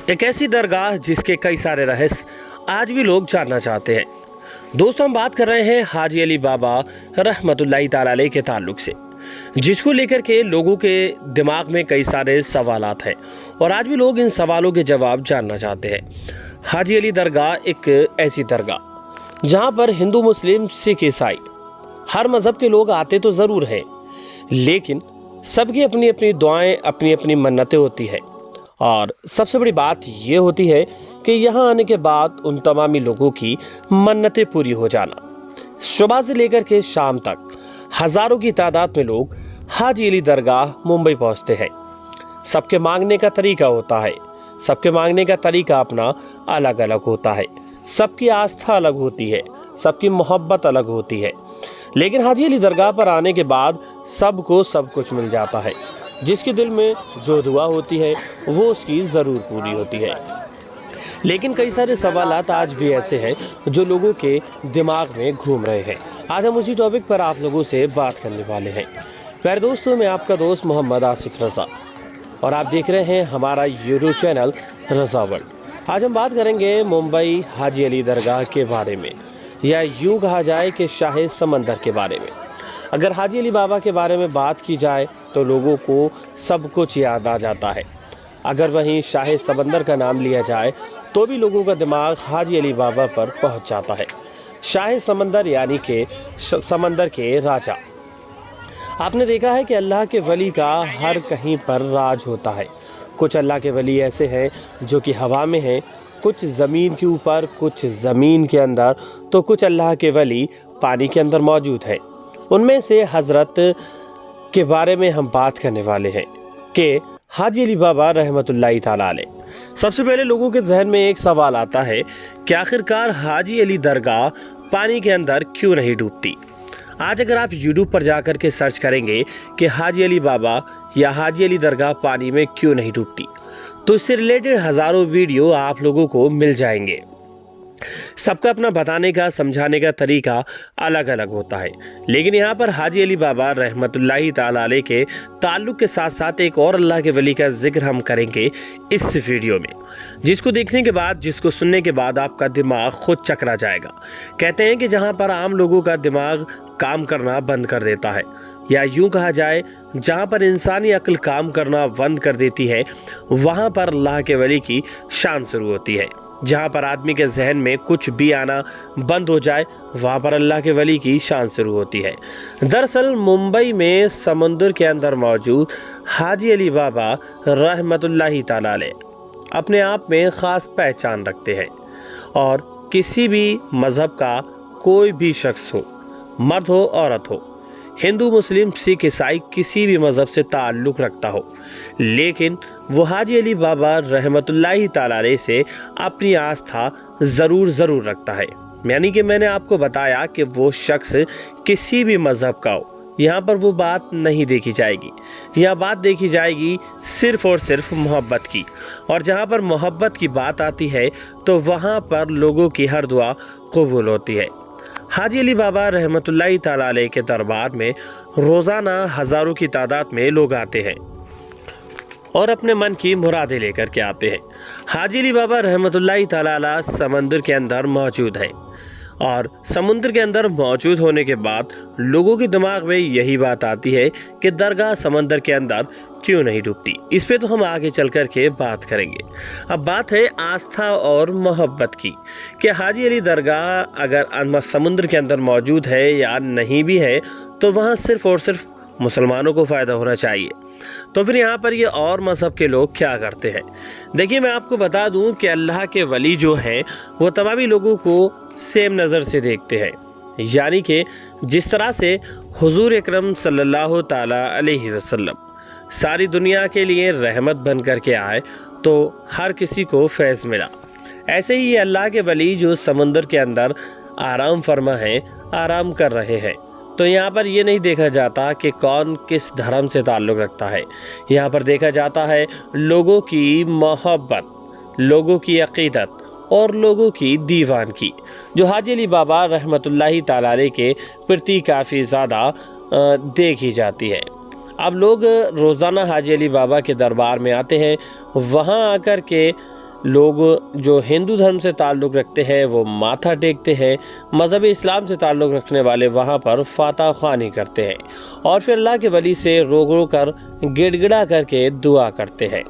एक ऐसी दरगाह जिसके कई सारे रहस्य आज भी लोग जानना चाहते हैं। दोस्तों, हम बात कर रहे हैं हाजी अली बाबा रहमतुल्लाहि ताला अलैह के ताल्लुक से, जिसको लेकर के लोगों के दिमाग में कई सारे सवालात हैं और आज भी लोग इन सवालों के जवाब जानना चाहते हैं। हाजी अली दरगाह एक ऐसी दरगाह जहां पर हिंदू, मुस्लिम, सिख, ईसाई हर मज़हब के लोग आते तो ज़रूर हैं, लेकिन सबकी अपनी अपनी दुआएं, अपनी अपनी मन्नतें होती है। और सबसे बड़ी बात ये होती है कि यहाँ आने के बाद उन तमामी लोगों की मन्नतें पूरी हो जाना। सुबह से लेकर के शाम तक हज़ारों की तादाद में लोग हाजी अली दरगाह मुंबई पहुँचते हैं। सबके मांगने का तरीका होता है, सबके मांगने का तरीका अपना अलग अलग होता है, सबकी आस्था अलग होती है, सबकी मोहब्बत अलग होती है। लेकिन हाजी अली दरगाह पर आने के बाद सबको सब कुछ मिल जाता है। जिसके दिल में जो दुआ होती है वो उसकी ज़रूर पूरी होती है। लेकिन कई सारे सवालात आज भी ऐसे हैं जो लोगों के दिमाग में घूम रहे हैं। आज हम उसी टॉपिक पर आप लोगों से बात करने वाले हैं। प्यारे दोस्तों, मैं आपका दोस्त मोहम्मद आसिफ रज़ा और आप देख रहे हैं हमारा यूट्यूब चैनल रज़ा वर्ल्ड। आज हम बात करेंगे मुंबई हाजी अली दरगाह के बारे में, या यूँ कहा जाए कि शाह समंदर के बारे में। अगर हाजी अली बाबा के बारे में बात की जाए तो लोगों को सब कुछ याद आ जाता है। अगर वहीं शाह समंदर का नाम लिया जाए तो भी लोगों का दिमाग हाजी अली बाबा पर पहुंच जाता है। शाह समंदर यानी कि समंदर के राजा। आपने देखा है कि अल्लाह के वली का हर कहीं पर राज होता है। कुछ अल्लाह के वली ऐसे हैं जो कि हवा में हैं, कुछ ज़मीन के ऊपर, कुछ ज़मीन के अंदर, तो कुछ अल्लाह के वली पानी के अंदर मौजूद है। उनमें से हज़रत के बारे में हम बात करने वाले हैं कि हाजी अली बाबा रहमतुल्लाहि ताला अलैह। सबसे पहले लोगों के जहन में एक सवाल आता है कि आखिरकार हाजी अली दरगाह पानी के अंदर क्यों नहीं डूबती। आज अगर आप यूट्यूब पर जाकर के सर्च करेंगे कि हाजी अली बाबा या हाजी अली दरगाह पानी में क्यों नहीं डूबती, तो इससे रिलेटेड हज़ारों वीडियो आप लोगों को मिल जाएंगे। सबका अपना बताने का, समझाने का तरीका अलग अलग होता है। लेकिन यहाँ पर हाजी अली बाबा रहमतुल्लाहि ताला अलैह के ताल्लुक़ के साथ साथ एक और अल्लाह के वली का जिक्र हम करेंगे इस वीडियो में, जिसको देखने के बाद, जिसको सुनने के बाद आपका दिमाग खुद चकरा जाएगा। कहते हैं कि जहाँ पर आम लोगों का दिमाग काम करना बंद कर देता है, या यूँ कहा जाए जहाँ पर इंसानी अक्ल काम करना बंद कर देती है, वहाँ पर अल्लाह के वली की शान शुरू होती है। जहाँ पर आदमी के जहन में कुछ भी आना बंद हो जाए, वहाँ पर अल्लाह के वली की शान शुरू होती है। दरअसल मुंबई में समुंदर के अंदर मौजूद हाजी अली बाबा रहमतुल्लाहि ताला अलैह अपने आप में ख़ास पहचान रखते हैं। और किसी भी मज़हब का कोई भी शख्स हो, मर्द हो, औरत हो, हिंदू, मुस्लिम, सिख, ईसाई, किसी भी मज़हब से ताल्लुक़ रखता हो, लेकिन वो हाजी अली बाबा रहमतुल्लाहि ताला अलैह से अपनी आस्था ज़रूर रखता है। यानी कि मैंने आपको बताया कि वो शख्स किसी भी मज़हब का हो, यहाँ पर वो बात नहीं देखी जाएगी। यहाँ बात देखी जाएगी सिर्फ़ और सिर्फ मोहब्बत की। और जहाँ पर मोहब्बत की बात आती है तो वहाँ पर लोगों की हर दुआ कबूल होती है। हाजी अली बाबा रहमतुल्लाहि ताला अलैह के दरबार में रोज़ाना हज़ारों की तादाद में लोग आते हैं और अपने मन की मुरादें लेकर के आते हैं। हाजी अली बाबा रहमतुल्लाहि ताला अलैह समंदर के अंदर मौजूद है, और समुद्र के अंदर मौजूद होने के बाद लोगों के दिमाग में यही बात आती है कि दरगाह समंदर के अंदर क्यों नहीं डूबती। इस पे तो हम आगे चल कर के बात करेंगे। अब बात है आस्था और मोहब्बत की कि हाजी अली दरगाह अगर समुद्र के अंदर मौजूद है या नहीं भी है, तो वहाँ सिर्फ़ और सिर्फ मुसलमानों को फ़ायदा होना चाहिए। तो फिर यहाँ पर ये और मज़हब के लोग क्या करते हैं? देखिए, मैं आपको बता दूँ कि अल्लाह के वली जो हैं वो तमामी लोगों को सेम नज़र से देखते हैं। यानी कि जिस तरह से हुजूर अकरम सल्लल्लाहु ताला अलैहि वसल्लम सारी दुनिया के लिए रहमत बन कर के आए तो हर किसी को फैज़ मिला, ऐसे ही ये अल्लाह के वली जो समंदर के अंदर आराम फरमा हैं, आराम कर रहे हैं, तो यहाँ पर ये नहीं देखा जाता कि कौन किस धर्म से ताल्लुक़ रखता है। यहाँ पर देखा जाता है लोगों की मोहब्बत, लोगों की अक़ीदत और लोगों की दीवानगी, जो हाजी अली बाबा रहमतुल्लाहि ताला अलैह के प्रति काफ़ी ज़्यादा देखी जाती है। अब लोग रोज़ाना हाजी अली बाबा के दरबार में आते हैं, वहाँ आकर के लोग जो हिंदू धर्म से ताल्लुक़ रखते हैं वो माथा टेकते हैं, मज़हब इस्लाम से ताल्लुक़ रखने वाले वहाँ पर फातह ख़्वानी करते हैं और फिर अल्लाह के वली से रो रो कर गिड़गिड़ा करके दुआ करते हैं।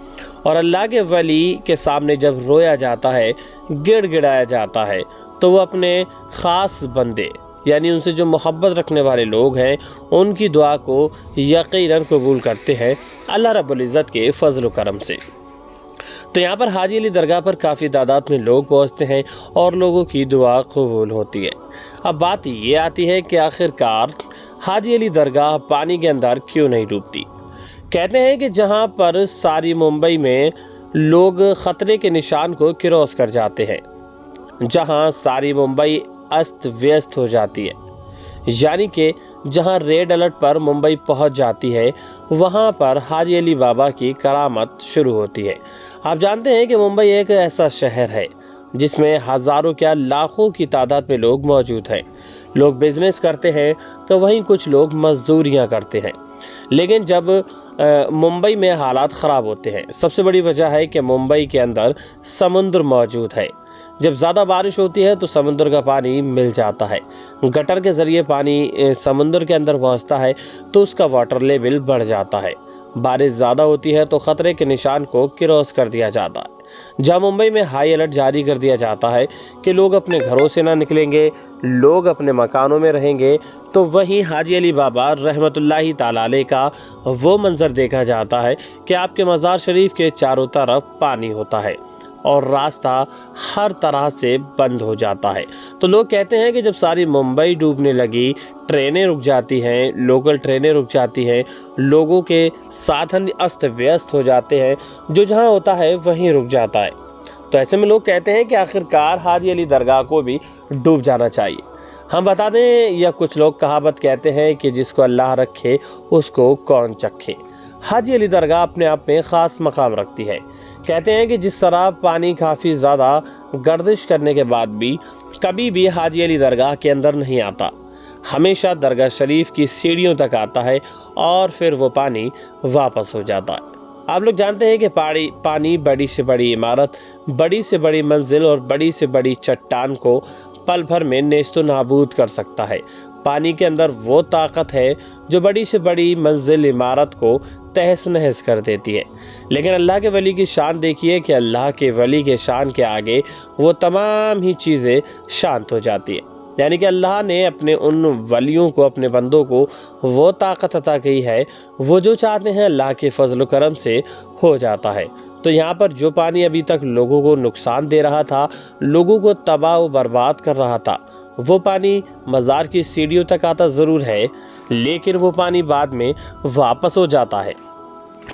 और अल्लाह के वली के सामने जब रोया जाता है, गिड़गिड़ाया जाता है, तो वो अपने ख़ास बंदे यानी उनसे जो मोहब्बत रखने वाले लोग हैं उनकी दुआ को यकीनन कबूल करते हैं अल्लाह रब्बुल इज़्ज़त के फ़ज़ल व करम से। तो यहाँ पर हाजी अली दरगाह पर काफ़ी तादाद में लोग पहुँचते हैं और लोगों की दुआ कबूल होती है। अब बात ये आती है कि आखिरकार हाजी अली दरगाह पानी के अंदर क्यों नहीं डूबती। कहते हैं कि जहाँ पर सारी मुंबई में लोग ख़तरे के निशान को क्रॉस कर जाते हैं, जहाँ सारी मुंबई अस्त व्यस्त हो जाती है, यानी कि जहां रेड अलर्ट पर मुंबई पहुंच जाती है, वहां पर हाजी अली बाबा की करामत शुरू होती है। आप जानते हैं कि मुंबई एक ऐसा शहर है जिसमें हज़ारों क्या लाखों की तादाद में लोग मौजूद हैं। लोग बिजनेस करते हैं तो वहीं कुछ लोग मजदूरियां करते हैं। लेकिन जब मुंबई में हालात ख़राब होते हैं, सबसे बड़ी वजह है कि मुंबई के अंदर समुद्र मौजूद है। जब ज़्यादा बारिश होती है तो समुद्र का पानी मिल जाता है, गटर के ज़रिए पानी समुद्र के अंदर पहुंचता है तो उसका वाटर लेवल बढ़ जाता है। बारिश ज़्यादा होती है तो ख़तरे के निशान को क्रॉस कर दिया जाता है। जहाँ मुंबई में हाई अलर्ट जारी कर दिया जाता है कि लोग अपने घरों से ना निकलेंगे, लोग अपने मकानों में रहेंगे, तो वहीं हाजी अली बाबा रहमतुल्लाहि ताला अलैह का वो मंज़र देखा जाता है कि आपके मज़ार शरीफ के चारों तरफ पानी होता है और रास्ता हर तरह से बंद हो जाता है। तो लोग कहते हैं कि जब सारी मुंबई डूबने लगी, ट्रेनें रुक जाती हैं, लोकल ट्रेनें रुक जाती हैं, लोगों के साधन अस्त व्यस्त हो जाते हैं, जो जहां होता है वहीं रुक जाता है। तो ऐसे में लोग कहते हैं कि आखिरकार हाजी अली दरगाह को भी डूब जाना चाहिए। हम बता दें, या कुछ लोग कहावत कहते हैं कि जिसको अल्लाह रखे उसको कौन चखे। हाजी अली दरगाह अपने आप में ख़ास मकाम रखती है। कहते हैं कि जिस तरह पानी काफ़ी ज़्यादा गर्दिश करने के बाद भी कभी भी हाजी अली दरगाह के अंदर नहीं आता, हमेशा दरगाह शरीफ की सीढ़ियों तक आता है और फिर वो पानी वापस हो जाता है। आप लोग जानते हैं कि पानी बड़ी से बड़ी इमारत, बड़ी से बड़ी मंजिल और बड़ी से बड़ी चट्टान को पल भर में नेस्तो नाबूद कर सकता है। पानी के अंदर वो ताकत है जो बड़ी से बड़ी मंजिल इमारत को तहस नहस कर देती है। लेकिन अल्लाह के वली की शान देखिए कि अल्लाह के वली के शान के आगे वो तमाम ही चीज़ें शांत हो जाती है। यानी कि अल्लाह ने अपने उन वलियों को, अपने बंदों को वो ताकत अता की है, वो जो चाहते हैं अल्लाह के फजल करम से हो जाता है। तो यहाँ पर जो पानी अभी तक लोगों को नुकसान दे रहा था, लोगों को तबाह व बर्बाद कर रहा था, वो पानी मज़ार की सीढ़ियों तक आता ज़रूर है, लेकिन वो पानी बाद में वापस हो जाता है।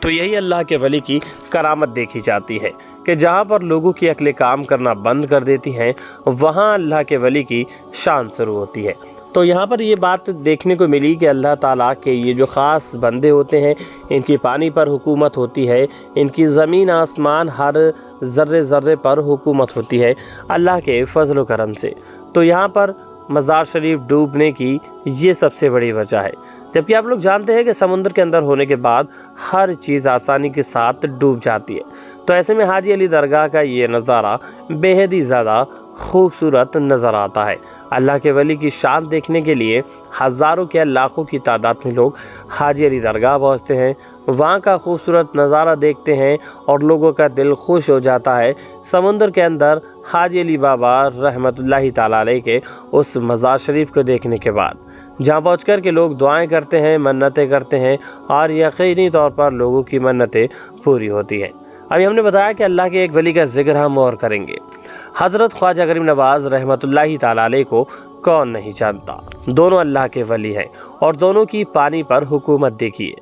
तो यही अल्लाह के वली की करामत देखी जाती है कि जहाँ पर लोगों की अक्लें काम करना बंद कर देती हैं, वहाँ अल्लाह के वली की शान शुरू होती है। तो यहाँ पर ये बात देखने को मिली कि अल्लाह ताला के ये जो ख़ास बंदे होते हैं, इनकी पानी पर हुकूमत होती है, इनकी ज़मीन आसमान हर ज़र्रे ज़र्रे पर हुकूमत होती है अल्लाह के फजल करम से। तो यहाँ पर मज़ार शरीफ डूबने की ये सबसे बड़ी वजह है। जबकि आप लोग जानते हैं कि समुद्र के अंदर होने के बाद हर चीज़ आसानी के साथ डूब जाती है। तो ऐसे में हाजी अली दरगाह का ये नज़ारा बेहद ही ज़्यादा खूबसूरत नज़र आता है। अल्लाह के वली की शान देखने के लिए हज़ारों क्या लाखों की तादाद में लोग हाजी अली दरगाह पहुँचते हैं, वहाँ का खूबसूरत नज़ारा देखते हैं और लोगों का दिल खुश हो जाता है। समुद्र के अंदर हाजी अली बाबा रहमतुल्लाहि ताला अलैह के उस मज़ार शरीफ को देखने के बाद, जहाँ पहुँच कर के लोग दुआएं करते हैं, मन्नतें करते हैं और यकीनी तौर पर लोगों की मन्नतें पूरी होती हैं। अभी हमने बताया कि अल्लाह के एक वली का जिक्र हम और करेंगे। हज़रत ख्वाजा गरीब नवाज़ रहमतुल्लाहि ताला अलैह को कौन नहीं जानता। दोनों अल्लाह के वली हैं और दोनों की पानी पर हुकूमत देखिए।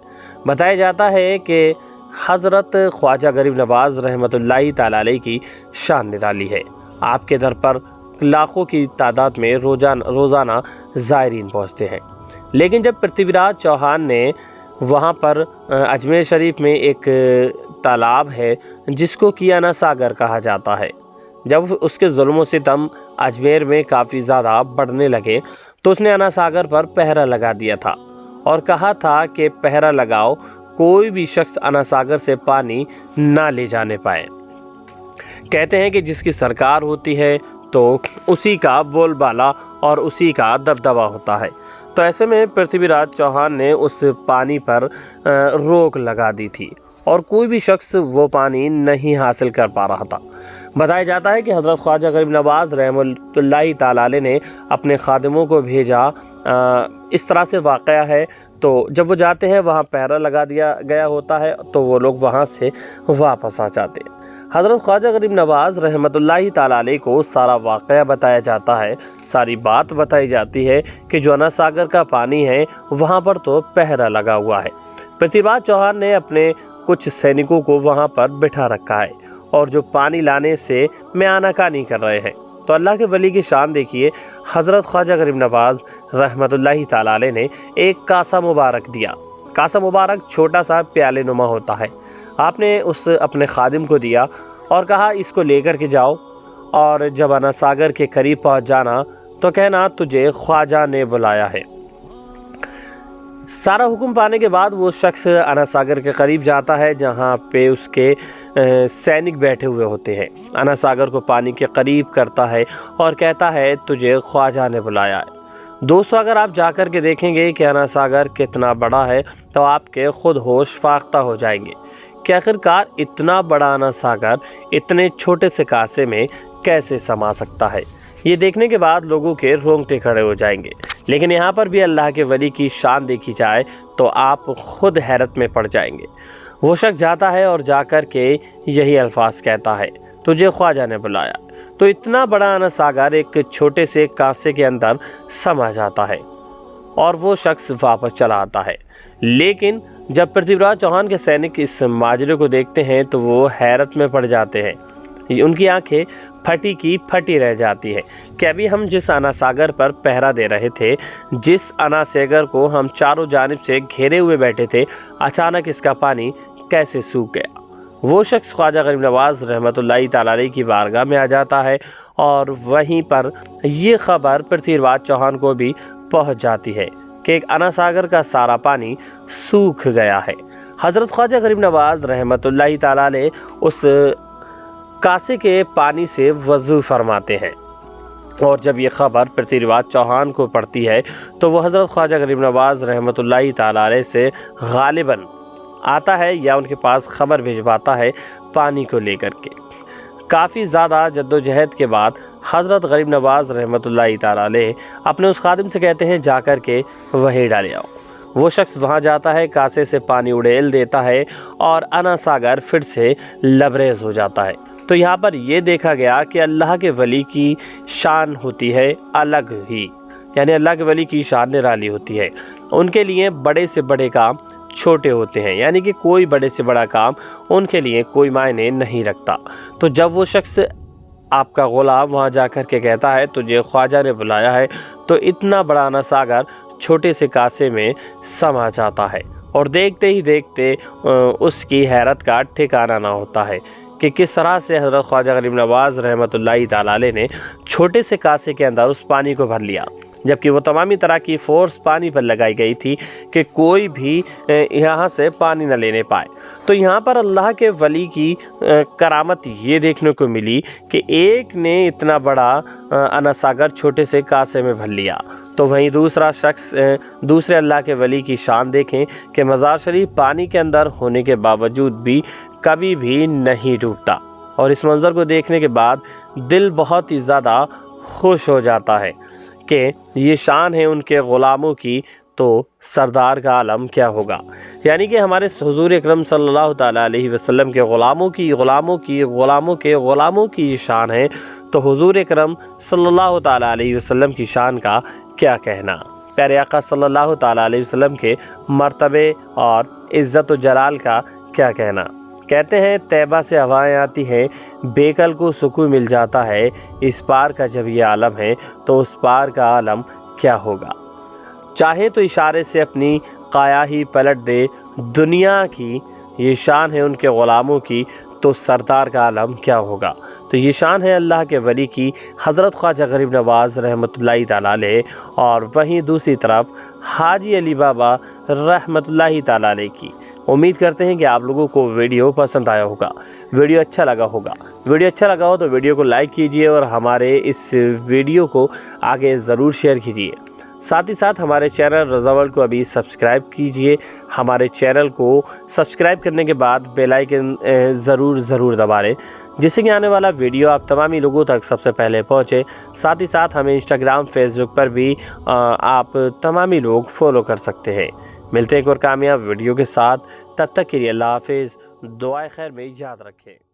बताया जाता है कि हज़रत ख्वाजा गरीब नवाज़ रहमतुल्लाहि ताला अलैह की शान निराली है। आपके दर पर लाखों की तादाद में रोज़ाना ज़ायरीन पहुँचते हैं। लेकिन जब पृथ्वीराज चौहान ने वहाँ पर अजमेर शरीफ में एक तालाब है जिसको कियाना सागर कहा जाता है, जब उसके जुल्म सितम अजमेर में काफ़ी ज़्यादा बढ़ने लगे तो उसने अना सागर पर पहरा लगा दिया था और कहा था कि पहरा लगाओ, कोई भी शख्स अना सागर से पानी ना ले जाने पाए। कहते हैं कि जिसकी सरकार होती है तो उसी का बोलबाला और उसी का दबदबा होता है। तो ऐसे में पृथ्वीराज चौहान ने उस पानी पर रोक लगा दी थी और कोई भी शख्स वो पानी नहीं हासिल कर पा रहा था। बताया जाता है कि हज़रत ख्वाजा गरीब नवाज़ रहमतुल्लाहि ताला अलैह ने अपने खादिमों को भेजा। इस तरह से वाक़या है, तो जब वो जाते हैं वहाँ पहरा लगा दिया गया होता है, तो वो लोग वहाँ से वापस आ जाते हैं। हज़रत ख्वाजा गरीब नवाज़ रहमतुल्लाहि ताला अलैह को सारा वाक़या बताया जाता है, सारी बात बताई जाती है कि जो अना सागर का पानी है वहाँ पर तो पहरा लगा हुआ है। पृथ्वीराज चौहान ने अपने कुछ सैनिकों को वहाँ पर बिठा रखा है और जो पानी लाने से में आनाकानी कर रहे हैं। तो अल्लाह के वली की शान देखिए, हज़रत ख्वाजा गरीब नवाज़ रहमतुल्लाहि ताला अलैह ने एक कासा मुबारक दिया। कासा मुबारक छोटा सा प्याले नुमा होता है। आपने उस अपने खादिम को दिया और कहा इसको लेकर के जाओ और जब अना सागर के करीब पहुँच जाना तो कहना तुझे ख्वाजा ने बुलाया है। सारा हुक्म पाने के बाद वो शख्स अना सागर के करीब जाता है जहाँ पे उसके सैनिक बैठे हुए होते हैं। अना सागर को पानी के करीब करता है और कहता है तुझे ख्वाजा ने बुलाया है। दोस्तों, अगर आप जाकर के देखेंगे कि अना सागर कितना बड़ा है तो आपके खुद होश फाख्ता हो जाएंगे कि आखिरकार इतना बड़ा अना सागर इतने छोटे से कासे में कैसे समा सकता है। ये देखने के बाद लोगों के रोंगटे खड़े हो जाएंगे। लेकिन यहाँ पर भी अल्लाह के वली की शान देखी जाए तो आप खुद हैरत में पड़ जाएंगे। वो शख्स जाता है और जाकर के यही अल्फाज कहता है तुझे ख्वाजा ने बुलाया। तो इतना बड़ा अना सागर एक छोटे से कांसे के अंदर समा जाता है और वो शख्स वापस चला आता है। लेकिन जब पृथ्वीराज चौहान के सैनिक इस माजरे को देखते हैं तो वो हैरत में पड़ जाते हैं। उनकी आंखें फटी की फटी रह जाती है कि अभी हम जिस अना सागर पर पहरा दे रहे थे, जिस अना सागर को हम चारों जानिब से घेरे हुए बैठे थे, अचानक इसका पानी कैसे सूख गया। वो शख्स ख्वाजा गरीब नवाज़ रहमतुल्लाहि ताला अलैह की बारगाह में आ जाता है और वहीं पर ये खबर पृथ्वीराज चौहान को भी पहुंच जाती है कि एक अना सागर का सारा पानी सूख गया है। हज़रत ख्वाजा गरीब नवाज़ रहमतुल्लाहि ताला अलैह उस कासे के पानी से वज़ू फरमाते हैं और जब ये ख़बर पृथ्वीराज चौहान को पड़ती है तो वो हज़रत ख्वाजा गरीब नवाज़ रहमतुल्लाहि ताला अलैह से गालिबन आता है या उनके पास ख़बर भिजवाता है पानी को लेकर के। काफ़ी ज़्यादा जद्दोजहद के बाद हज़रत गरीब नवाज़ रहमतुल्लाहि ताला अलैह अपने उस खादिम से कहते हैं जा कर के वहीं डाले आओ। वो शख्स वहाँ जाता है, कासे से पानी उड़ेल देता है और अना सागर फिर से लबरेज हो जाता है। तो यहाँ पर ये देखा गया कि अल्लाह के वली की शान होती है अलग ही, यानी अल्लाह के वली की शान निराली होती है। उनके लिए बड़े से बड़े काम छोटे होते हैं, यानी कि कोई बड़े से बड़ा काम उनके लिए कोई मायने नहीं रखता। तो जब वो शख्स आपका गुलाम वहाँ जा कर के कहता है तुझे ख्वाजा ने बुलाया है, तो इतना बड़ा अना सागर छोटे से कासे में समा जाता है और देखते ही देखते उसकी हैरत का ठिकाना ना होता है कि किस तरह से हज़रत ख्वाजा गरीब नवाज़ रहमतुल्लाहि ताला अलैह ने छोटे से कासे के अंदर उस पानी को भर लिया, जबकि वो तमामी तरह की फ़ोर्स पानी पर लगाई गई थी कि कोई भी यहाँ से पानी न लेने पाए। तो यहाँ पर अल्लाह के वली की करामत ये देखने को मिली कि एक ने इतना बड़ा अना सागर छोटे से कासे में भर लिया, तो वहीं दूसरा शख्स दूसरे अल्लाह के वली की शान देखें कि मज़ार शरीफ पानी के अंदर होने के बावजूद भी कभी भी नहीं डूबता। और इस मंज़र को देखने के बाद दिल बहुत ही ज़्यादा खुश हो जाता है कि ये शान है उनके ग़ुलामों की, तो सरदार का आलम क्या होगा। यानी कि हमारे हुज़ूर अकरम सल्लल्लाहु ताला अलैहि वसल्लम के ग़ुलामों की ये शान है, तो हुज़ूर अकरम सल्लल्लाहु ताला अलैहि वसल्लम की शान का क्या कहना। प्यारे आका सल्लल्लाहु ताला अलैहि वसल्लम के मर्तबे और इज़्ज़त व जलाल का क्या कहना। कहते हैं तैबा से हवाएं आती हैं, बेकल को सुकून मिल जाता है, इस पार का जब ये आलम है तो उस पार का आलम क्या होगा। चाहे तो इशारे से अपनी काया ही पलट दे दुनिया की, ये शान है उनके ग़ुलामों की, तो सरदार का आलम क्या होगा। तो ये शान है अल्लाह के वली की, हज़रत ख्वाजा गरीब नवाज़ रहमतुल्लाहि ताला अलैह। और वहीं दूसरी तरफ हाजी अली बाबा रहमतुल्लाहि ताला अलैह की। उम्मीद करते हैं कि आप लोगों को वीडियो पसंद आया होगा, वीडियो अच्छा लगा होगा। वीडियो अच्छा लगा हो तो वीडियो को लाइक कीजिए और हमारे इस वीडियो को आगे ज़रूर शेयर कीजिए। साथ ही साथ हमारे चैनल रज़ा वर्ल्ड को अभी सब्सक्राइब कीजिए। हमारे चैनल को सब्सक्राइब करने के बाद बेल आइकन ज़रूर दबा लें, जिससे कि आने वाला वीडियो आप तमामी लोगों तक सबसे पहले पहुंचे। साथ ही साथ हमें इंस्टाग्राम, फेसबुक पर भी आप तमामी लोग फॉलो कर सकते हैं। मिलते हैं एक और कामयाब वीडियो के साथ, तब तक के लिए अल्लाह हाफिज़। दुआए खैर में याद रखें।